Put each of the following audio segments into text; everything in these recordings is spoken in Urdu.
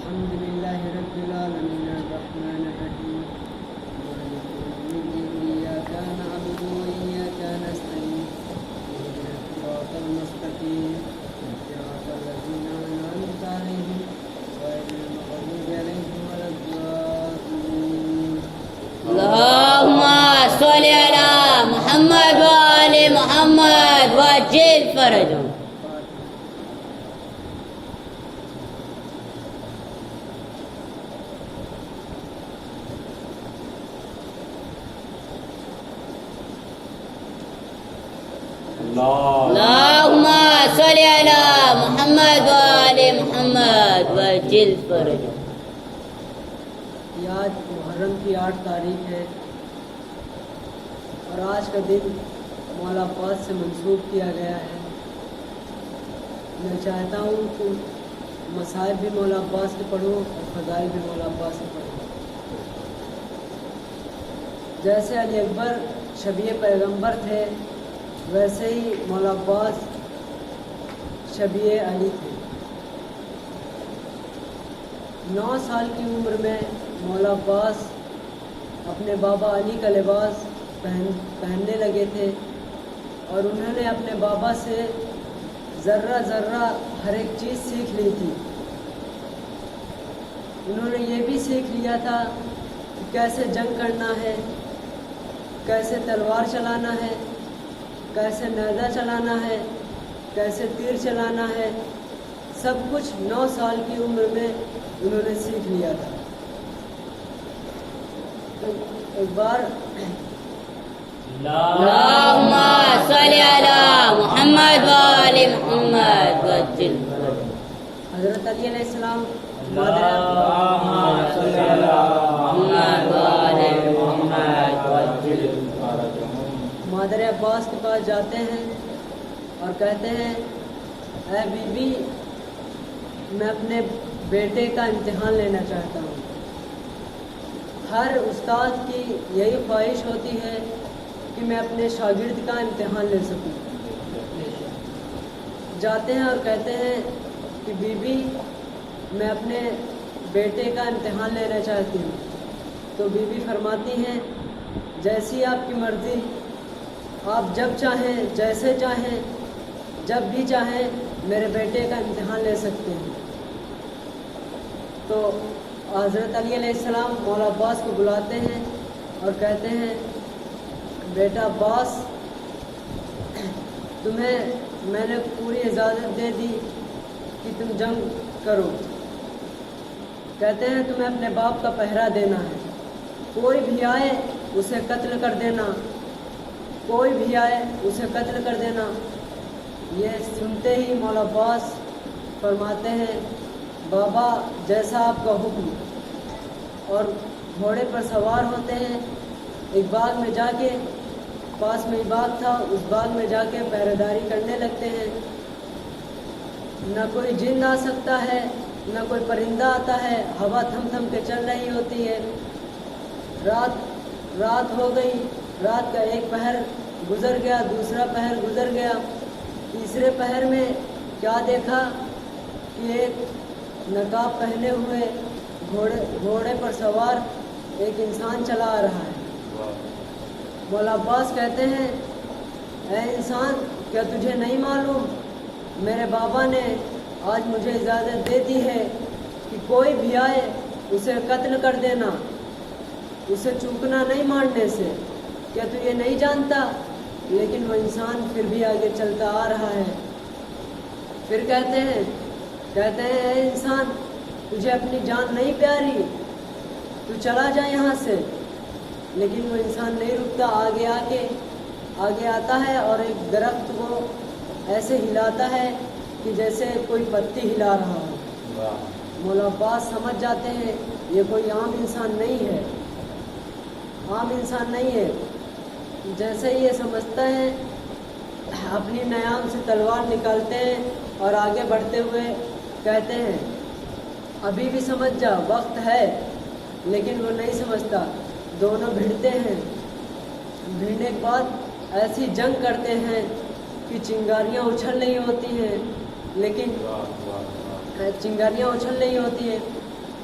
الحمد لله رب العالمين الرحمن الرحيم مالك يوم الدين إياك نعبد وإياك نستعين اهدنا الصراط المستقيم صراط الذين أنعمت عليهم غير المغضوب عليهم ولا الضالين. اللهم صل على محمد وآل محمد وعجل فرجهم. اللهم صل على محمد وآل محمد وعجل فرجهم. یہ آج محرم کی 8 تاریخ ہے اور آج کا دن مولا عباس سے منسوب کیا گیا ہے. میں چاہتا ہوں کہ مصائب بھی مولا عباس کے پڑھوں اور فضائل بھی مولا عباس کے پڑھوں. جیسے علی اکبر شبیہ پیغمبر تھے ویسے ہی مولا عباس شبیہ علی تھے. 9 سال کی عمر میں مولا عباس اپنے بابا علی کا لباس پہننے لگے تھے اور انہوں نے اپنے بابا سے ذرہ ذرہ ہر ایک چیز سیکھ لی تھی. انہوں نے یہ بھی سیکھ لیا تھا کہ کیسے جنگ کرنا ہے، کیسے تلوار چلانا ہے، کیسے نیزہ چلانا ہے، کیسے تیر چلانا ہے. سب کچھ 9 سال کی عمر میں انہوں نے سیکھ لیا تھا. تو ایک بار اللهم صل على محمد وآل محمد وعجل فرجهم. حضرت علی علیہ السلام اللهم صل على محمد وآل محمد وعجل فرجهم. مادر عباس کے پاس جاتے ہیں اور کہتے ہیں اے بی بی میں اپنے بیٹے کا امتحان لینا چاہتا ہوں. ہر استاد کی یہی خواہش ہوتی ہے کہ میں اپنے شاگرد کا امتحان لے سکوں. جاتے ہیں اور کہتے ہیں کہ بی بی میں اپنے بیٹے کا امتحان لینا چاہتی ہوں. تو بی بی فرماتی ہیں جیسی آپ کی مرضی، آپ جب چاہیں جیسے چاہیں جب بھی چاہیں میرے بیٹے کا امتحان لے سکتے ہیں. تو حضرت علی علیہ السلام مولا عباس کو بلاتے ہیں اور کہتے ہیں بیٹا عباس تمہیں میں نے پوری اجازت دے دی کہ تم جنگ کرو. کہتے ہیں تمہیں اپنے باپ کا پہرا دینا ہے، کوئی بھی آئے اسے قتل کر دینا، کوئی بھی آئے اسے قتل کر دینا. یہ سنتے ہی مولا عباس فرماتے ہیں بابا جیسا آپ کا حکم. اور گھوڑے پر سوار ہوتے ہیں. ایک باغ میں جا کے، پاس میں ایک باغ تھا، اس باغ میں جا کے پہرے داری کرنے لگتے ہیں. نہ کوئی جن آ سکتا ہے نہ کوئی پرندہ آتا ہے. ہوا تھم تھم کے چل رہی ہوتی ہے. رات ہو گئی. رات کا ایک پہر گزر گیا، دوسرا پہر گزر گیا. تیسرے پہر میں کیا دیکھا کہ ایک نقاب پہنے ہوئے گھوڑے پر سوار ایک انسان چلا آ رہا ہے. مولا عباس کہتے ہیں اے انسان کیا تجھے نہیں معلوم میرے بابا نے آج مجھے اجازت دے دی ہے کہ کوئی بھی آئے اسے قتل کر دینا، اسے چوکنا نہیں مارنے سے. کیا تو یہ نہیں جانتا؟ لیکن وہ انسان پھر بھی آگے چلتا آ رہا ہے. پھر کہتے ہیں اے انسان تجھے اپنی جان نہیں پیاری، تو چلا جا یہاں سے. لیکن وہ انسان نہیں رکتا، آگے آتا ہے اور ایک درخت کو ایسے ہلاتا ہے کہ جیسے کوئی پتی ہلا رہا ہو. مولا عباس سمجھ جاتے ہیں یہ کوئی عام انسان نہیں ہے، عام انسان نہیں ہے. جیسے ہی یہ سمجھتا ہے اپنی نیام سے تلوار نکالتے ہیں اور آگے بڑھتے ہوئے کہتے ہیں ابھی بھی سمجھ جا وقت ہے. لیکن وہ نہیں سمجھتا. دونوں بھیڑتے ہیں. بھیڑنے کے بعد ایسی جنگ کرتے ہیں کہ چنگاریاں اچھل رہی ہوتی ہیں، لیکن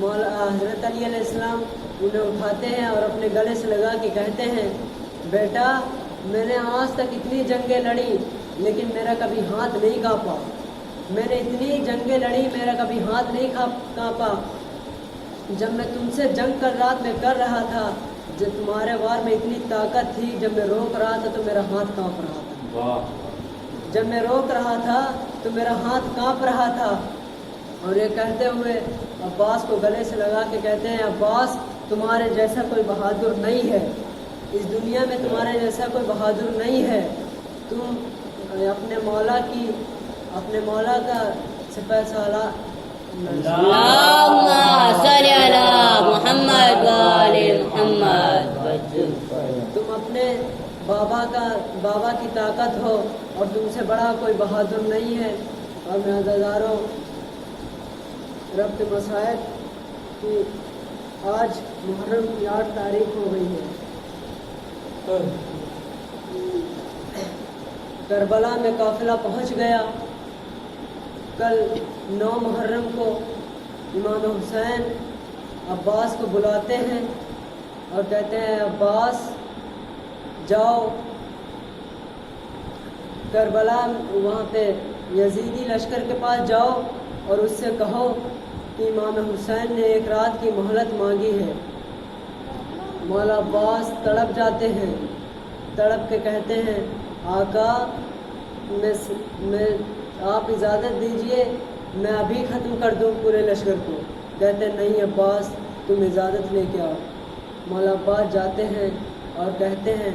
حضرت علی علیہ السلام انہیں اٹھاتے ہیں اور اپنے گلے سے لگا کے کہتے ہیں بیٹا میں نے آج تک اتنی جنگیں لڑی لیکن میرا کبھی ہاتھ نہیں کانپا، میں نے اتنی جنگیں لڑی میرا کبھی ہاتھ نہیں کانپا، جب میں تم سے جنگ کر رہا تھا جب تمہارے وار میں اتنی طاقت تھی، جب میں روک رہا تھا تو میرا ہاتھ کانپ رہا تھا، جب میں روک رہا تھا تو میرا ہاتھ کانپ رہا تھا۔ اور یہ کہتے ہوئے عباس کو گلے سے لگا کے کہتے ہیں عباس تمہارے جیسا کوئی بہادر نہیں ہے، اس دنیا میں تمہارے جیسا کوئی بہادر نہیں ہے، تم اپنے مولا کا سپہ سالار اللہم صلی علی محمد و آل محمد، تم اپنے بابا کی طاقت ہو اور تم سے بڑا کوئی بہادر نہیں ہے۔ اور میں عزیزاروں رب کے مسائل کی آج محرم کی 8 تاریخ ہو گئی ہے، کربلا میں قافلہ پہنچ گیا۔ کل 9 محرم کو امام حسین عباس کو بلاتے ہیں اور کہتے ہیں عباس جاؤ کربلا وہاں پہ یزیدی لشکر کے پاس جاؤ اور اس سے کہو کہ امام حسین نے 1 رات کی مہلت مانگی ہے۔ مولا عباس تڑپ جاتے ہیں، تڑپ کے کہتے ہیں آقا میں آپ اجازت دیجئے میں ابھی ختم کر دوں پورے لشکر کو۔ کہتے ہیں نہیں عباس تم اجازت لے کے آؤ۔ مولا عباس جاتے ہیں اور کہتے ہیں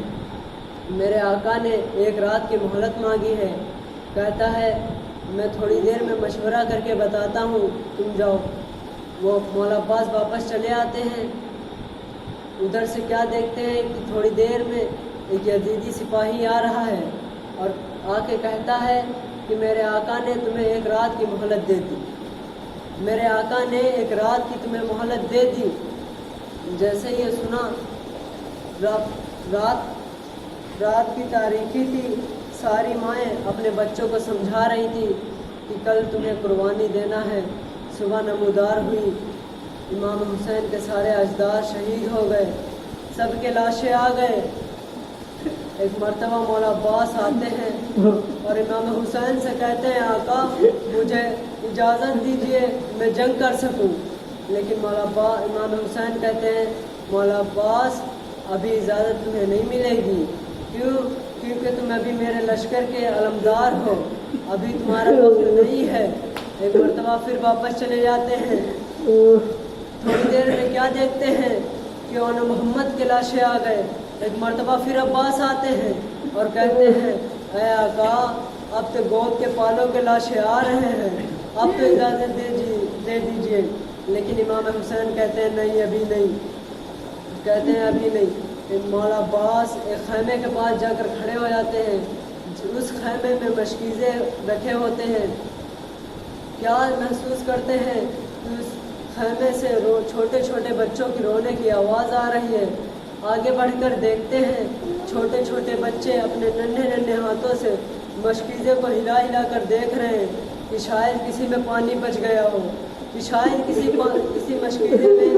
میرے آقا نے 1 رات کی مہلت مانگی ہے، کہتا ہے میں تھوڑی دیر میں مشورہ کر کے بتاتا ہوں تم جاؤ۔ وہ مولا عباس واپس چلے آتے ہیں، ادھر سے کیا دیکھتے ہیں کہ تھوڑی دیر میں ایک یزیدی سپاہی آ رہا ہے اور آ کے کہتا ہے کہ میرے آقا نے تمہیں 1 رات کی مہلت دے دی، میرے آقا نے 1 رات کی تمہیں مہلت دے دی۔ جیسے یہ سنا رات کی تاریکی تھی، ساری مائیں اپنے بچوں کو سمجھا رہی تھی کہ کل تمہیں قربانی دینا ہے۔ صبح نمودار ہوئی، امام حسین کے سارے اجداد شہید ہو گئے، سب کے لاشیں آ گئے۔ ایک مرتبہ مولا عباس آتے ہیں اور امام حسین سے کہتے ہیں آقا مجھے اجازت دیجئے میں جنگ کر سکوں، لیکن امام حسین کہتے ہیں مولا عباس ابھی اجازت تمہیں نہیں ملے گی، کیونکہ تم ابھی میرے لشکر کے علمدار ہو، ابھی تمہارا وقت نہیں ہے۔ ایک مرتبہ پھر واپس چلے جاتے ہیں، تھوڑی دیر میں کیا دیکھتے ہیں کہ اون محمد کے لاشیں آ گئے۔ ایک مرتبہ پھر عباس آتے ہیں اور کہتے ہیں اے آقا اب تو گود کے پالوں کے لاشیں آ رہے ہیں، اب تو اجازت دے دیجئے، لیکن امام حسین کہتے ہیں نہیں ابھی نہیں، کہتے ہیں ابھی نہیں۔ مولا عباس ایک خیمے کے پاس جا کر کھڑے ہو جاتے ہیں، اس خیمے میں مشکیزیں رکھے ہوتے ہیں، کیا محسوس کرتے ہیں کہ اس خیمے سے چھوٹے چھوٹے بچوں کی رونے کی آواز آ رہی ہے۔ آگے بڑھ کر دیکھتے ہیں چھوٹے چھوٹے بچے اپنے ننھے ہاتھوں سے مشکیزے کو ہلا ہلا کر دیکھ رہے ہیں کہ شاید کسی میں پانی بچ گیا ہو، کہ شاید کسی مشکیزے میں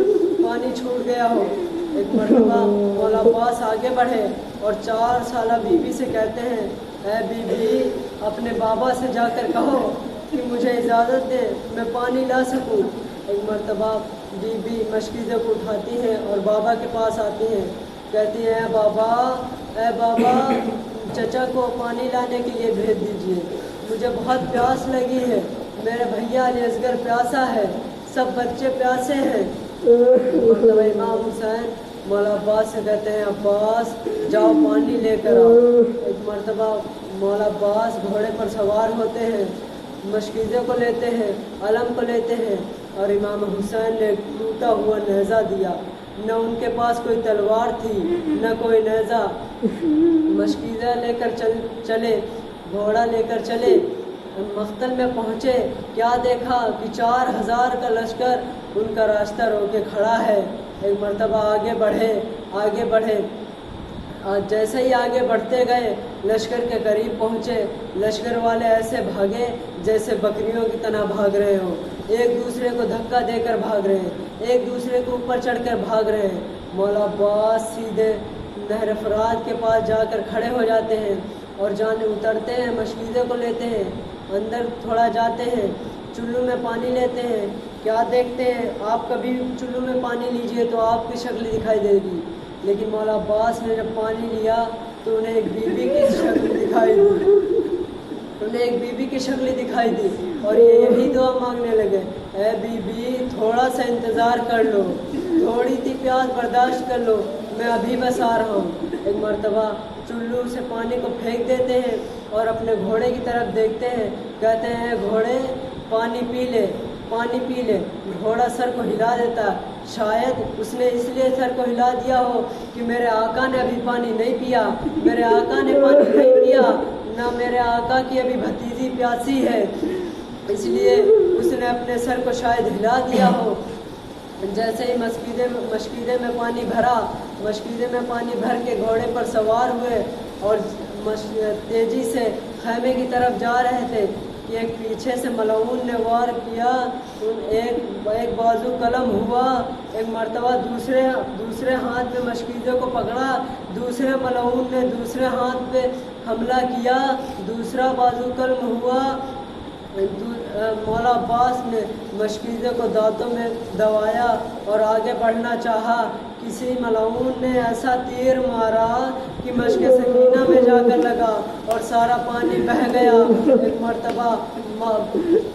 پانی چھوٹ گیا ہو۔ ایک مرتبہ مولا عباس آگے بڑھے اور 4 سالہ بی بی سے کہتے ہیں اے بی بی اپنے بابا سے جا کر کہو کہ مجھے اجازت دے میں پانی لا سکوں۔ ایک مرتبہ بی بی مشکیزے کو اٹھاتی ہیں اور بابا کے پاس آتی ہیں، کہتی ہیں اے بابا چچا کو پانی لانے کے لیے بھیج دیجئے، مجھے بہت پیاس لگی ہے، میرے بھیا علی اصغر پیاسا ہے، سب بچے پیاسے ہیں۔ مرتبہ امام حسین مولا عباس سے کہتے ہیں عباس جاؤ پانی لے کر آؤ۔ ایک مرتبہ مولا عباس گھوڑے پر سوار ہوتے ہیں، مشکیزے کو لیتے ہیں، علم کو لیتے ہیں، اور امام حسین نے ٹوٹا ہوا نیزہ دیا، نہ ان کے پاس کوئی تلوار تھی نہ کوئی نیزہ، مشکیزہ لے کر چلے، گھوڑا لے کر چلے، مقتل میں پہنچے، کیا دیکھا کہ 4000 کا لشکر ان کا راستہ رو کے کھڑا ہے۔ ایک مرتبہ آگے بڑھے، جیسے ہی آگے بڑھتے گئے لشکر کے قریب پہنچے، لشکر والے ایسے بھاگے جیسے بکریوں کی طرح بھاگ رہے ہوں، ایک دوسرے کو دھکا دے کر بھاگ رہے ہیں، ایک دوسرے کو اوپر چڑھ کر بھاگ رہے ہیں۔ مولا عباس سیدھے نہر فرات کے پاس جا کر کھڑے ہو جاتے ہیں اور جانے اترتے ہیں، مشکیزے کو لیتے ہیں، اندر تھوڑا جاتے ہیں، چلو میں پانی لیتے ہیں۔ کیا دیکھتے ہیں؟ آپ کبھی چلو میں پانی لیجئے تو آپ کی شکل دکھائی دے گی، لیکن مولا عباس نے جب پانی لیا تو انہیں ایک بی بی کی شکل دکھائی دی، انہیں ایک بی بی کی شکل دکھائی دی اور یہ یہی دعا مانگنے لگے، اے بی بی تھوڑا سا انتظار کر لو، تھوڑی سی پیاس برداشت کر لو، میں ابھی بس آ رہا ہوں۔ ایک مرتبہ چلو سے پانی کو پھینک دیتے ہیں اور اپنے گھوڑے کی طرف دیکھتے ہیں، کہتے ہیں اے گھوڑے پانی پی لے، پانی پی لے۔ گھوڑا سر کو ہلا دیتا، شاید اس نے اس لیے سر کو ہلا دیا ہو کہ میرے آقا نے ابھی پانی نہیں پیا، میرے آقا نے پانی نہیں پیا، نہ میرے آقا کی ابھی بھتیجی پیاسی ہے، اس لیے اس نے اپنے سر کو شاید ہلا دیا ہو۔ جیسے ہی مشکیزے میں پانی بھرا، مشکیزے میں پانی بھر کے گھوڑے پر سوار ہوئے اور تیزی سے خیمے کی طرف جا رہے تھے کہ ایک پیچھے سے ملعون نے وار کیا، ایک بازو قلم ہوا، ایک مرتبہ دوسرے ہاتھ میں مشکیزے کو پکڑا، دوسرے ملعون نے دوسرے ہاتھ پہ حملہ کیا، دوسرا بازو قلم ہوا۔ مولا عباس نے مشکیزے کو دانتوں میں دبایا اور آگے بڑھنا چاہا، کسی ملعون نے ایسا تیر مارا کہ مشک سکینہ میں جا کر لگا اور سارا پانی بہہ گیا۔ ایک مرتبہ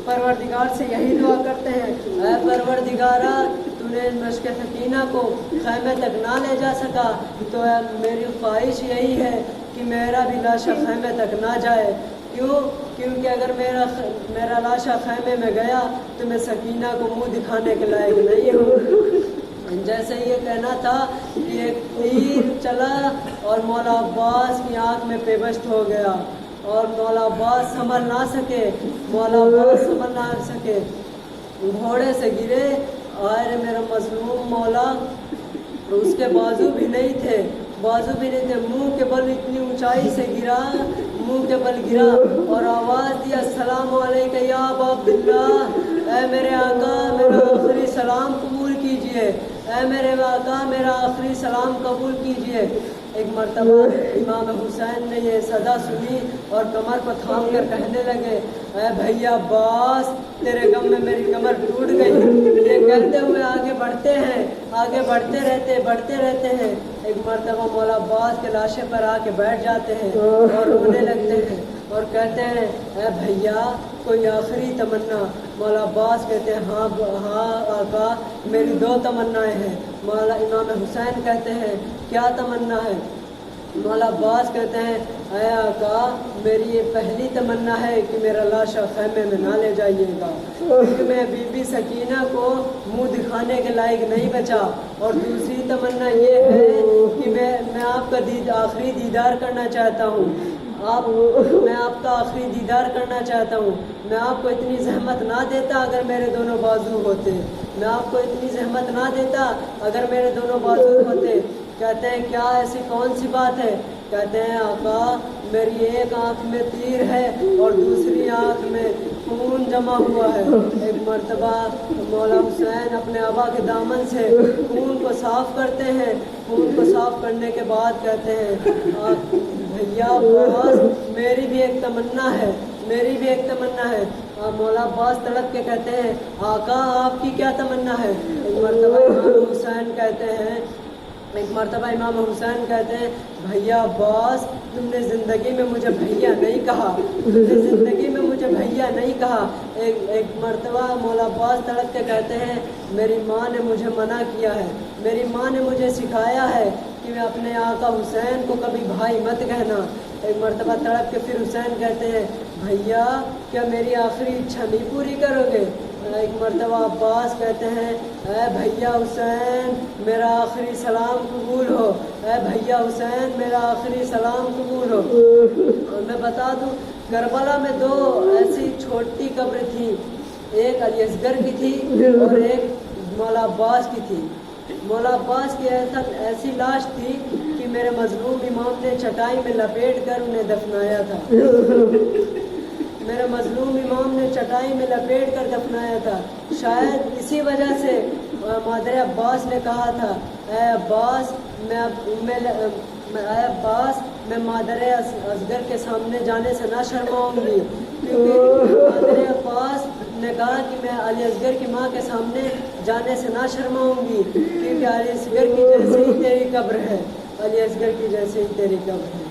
پروردگار سے یہی دعا کرتے ہیں، اے پروردگارا تو نے مشک سکینہ کو خیمے تک نہ لے جا سکا تو میری خواہش یہی ہے کہ میرا بھی لاشا خیمے تک نہ جائے۔ کیونکہ اگر میرا لاشا خیمے میں گیا تو میں سکینہ کو منہ دکھانے کے لائق نہیں ہوں۔ جیسے یہ کہنا تھا کہ ایک تیر چلا اور مولا عباس کی آنکھ میں پیوست ہو گیا اور مولا عباس سنبھل نہ سکے، گھوڑے سے گرے، آئے میرا مظلوم مولا، اس کے بازو بھی نہیں تھے، منہ کے بل اتنی اونچائی سے گرا، منہ کے بل گرا اور آواز دیا، السلام علیکم یا ابا عبداللہ، اے میرے آقا میرا آخری سلام قبول کیجئے، اے میرے آقا میرا آخری سلام قبول کیجئے۔ ایک مرتبہ امام حسین نے یہ صدا سنی اور کمر کو تھام کر کہنے لگے، اے بھیا عباس تیرے غم میں میری کمر ٹوٹ گئی۔ یہ کہتے ہوئے آگے بڑھتے رہتے ہیں۔ ایک مرتبہ مولا عباس کے لاشے پر آ کے بیٹھ جاتے ہیں اور رونے لگتے ہیں اور کہتے ہیں، اے بھیا کوئی آخری تمنا؟ مولا عباس کہتے ہیں، ہاں آقا میری 2 تمنائیں ہیں۔ مولا امام حسین کہتے ہیں، کیا تمنا ہے؟ مولا عباس کہتے ہیں، اے آقا میری یہ پہلی تمنا ہے کہ میرا لاشا خیمے میں نہ لے جائیے گا، کیونکہ میں بی بی سکینہ کو منہ دکھانے کے لائق نہیں بچا، اور دوسری تمنا یہ ہے کہ میں آپ کا آخری دیدار کرنا چاہتا ہوں، میں آپ کا آخری دیدار کرنا چاہتا ہوں۔ میں آپ کو اتنی زحمت نہ دیتا اگر میرے دونوں بازو ہوتے، میں آپ کو اتنی زحمت نہ دیتا اگر میرے دونوں بازو ہوتے۔ کہتے ہیں کیا ایسی کون سی بات ہے؟ کہتے ہیں آقا میری ایک آنکھ میں تیر ہے اور دوسری آنکھ میں خون جمع ہوا ہے۔ ایک مرتبہ مولا حسین اپنے آبا کے دامن سے خون کو صاف کرتے ہیں، خون کو صاف کرنے کے بعد کہتے ہیں، بھیا عباس میری بھی ایک تمنا ہے، مولا عباس تڑپ کے کہتے ہیں، آقا آپ کی کیا تمنا ہے؟ ایک مرتبہ امام حسین کہتے ہیں، بھیا عباس تم نے زندگی میں مجھے بھیا نہیں کہا، ایک مرتبہ مولا عباس تڑپ کے کہتے ہیں، میری ماں نے مجھے منع کیا ہے، میری ماں نے مجھے سکھایا ہے کہ میں اپنے آقا حسین کو کبھی بھائی مت کہنا۔ ایک مرتبہ تڑپ کے پھر حسین کہتے ہیں، بھیا کیا میری آخری اچھا نہیں پوری کرو گے؟ ایک مرتبہ عباس کہتے ہیں، اے بھیا حسین میرا آخری سلام قبول ہو، اے بھیا حسین میرا آخری سلام قبول ہو۔ اور میں بتا دوں کربلا میں 2 ایسی چھوٹی قبر تھی، ایک علی اصغر کی تھی اور ایک مولا عباس کی تھی۔ مولا عباس کی ایسی لاش تھی کہ میرے مظلوم امام نے چٹائی میں لپیٹ کر انہیں دفنایا تھا۔ میرے مظلوم امام نے چٹائی میں لپیٹ کر دفنایا تھا. شاید اسی وجہ سے مادر عباس نے کہا تھا اے عباس میں مادر اصغر کے سامنے جانے سے نہ شرماؤں گی، کیونکہ مادر عباس نے کہا کہ میں علی اصغر کی ماں کے سامنے جانے سے نہ شرماؤں گی، کیونکہ علی اصغر کی جیسے ہی تیری قبر ہے، علی اصغر کی جیسے ہی تیری قبر ہے.